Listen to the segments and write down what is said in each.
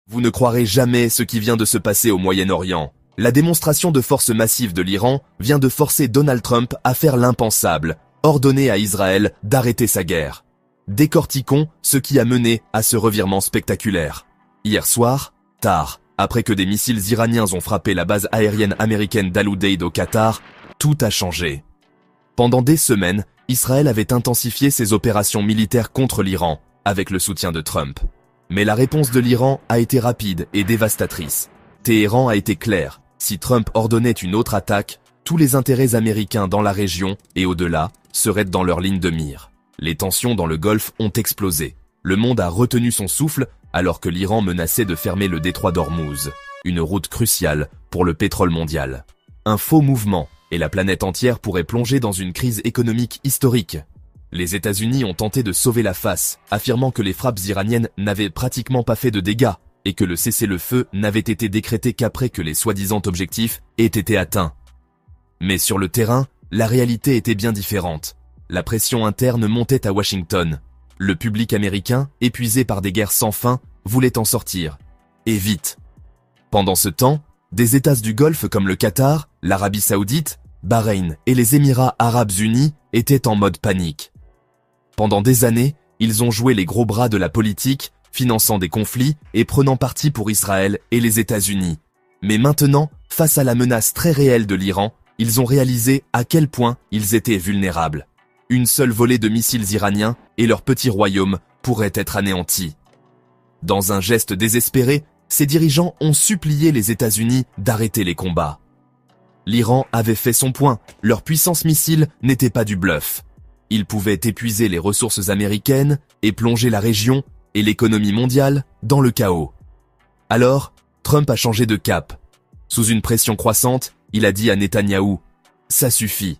Vous ne croirez jamais ce qui vient de se passer au Moyen-Orient. La démonstration de force massive de l'Iran vient de forcer Donald Trump à faire l'impensable, ordonner à Israël d'arrêter sa guerre. Décortiquons ce qui a mené à ce revirement spectaculaire. Hier soir, tard, après que des missiles iraniens ont frappé la base aérienne américaine d'Al-Udeid au Qatar, tout a changé. Pendant des semaines, Israël avait intensifié ses opérations militaires contre l'Iran, avec le soutien de Trump. Mais la réponse de l'Iran a été rapide et dévastatrice. Téhéran a été clair, si Trump ordonnait une autre attaque, tous les intérêts américains dans la région et au-delà seraient dans leur ligne de mire. Les tensions dans le Golfe ont explosé. Le monde a retenu son souffle alors que l'Iran menaçait de fermer le détroit d'Ormuz, une route cruciale pour le pétrole mondial. Un faux mouvement et la planète entière pourrait plonger dans une crise économique historique. Les États-Unis ont tenté de sauver la face, affirmant que les frappes iraniennes n'avaient pratiquement pas fait de dégâts et que le cessez-le-feu n'avait été décrété qu'après que les soi-disant objectifs aient été atteints. Mais sur le terrain, la réalité était bien différente. La pression interne montait à Washington. Le public américain, épuisé par des guerres sans fin, voulait en sortir. Et vite. Pendant ce temps, des États du Golfe comme le Qatar, l'Arabie Saoudite, Bahreïn et les Émirats Arabes Unis étaient en mode panique. Pendant des années, ils ont joué les gros bras de la politique, finançant des conflits et prenant parti pour Israël et les États-Unis. Mais maintenant, face à la menace très réelle de l'Iran, ils ont réalisé à quel point ils étaient vulnérables. Une seule volée de missiles iraniens et leur petit royaume pourrait être anéanti. Dans un geste désespéré, ces dirigeants ont supplié les États-Unis d'arrêter les combats. L'Iran avait fait son point, leur puissance missile n'était pas du bluff. Ils pouvaient épuiser les ressources américaines et plonger la région et l'économie mondiale dans le chaos. Alors, Trump a changé de cap. Sous une pression croissante, il a dit à Netanyahou « Ça suffit ».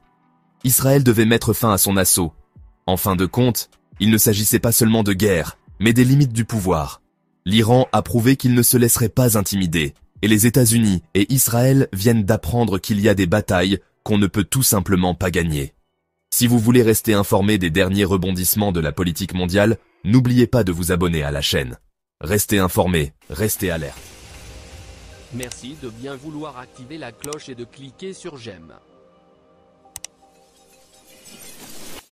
Israël devait mettre fin à son assaut. En fin de compte, il ne s'agissait pas seulement de guerre, mais des limites du pouvoir. L'Iran a prouvé qu'il ne se laisserait pas intimider, et les États-Unis et Israël viennent d'apprendre qu'il y a des batailles qu'on ne peut tout simplement pas gagner. Si vous voulez rester informé des derniers rebondissements de la politique mondiale, n'oubliez pas de vous abonner à la chaîne. Restez informé, restez alerte. Merci de bien vouloir activer la cloche et de cliquer sur j'aime.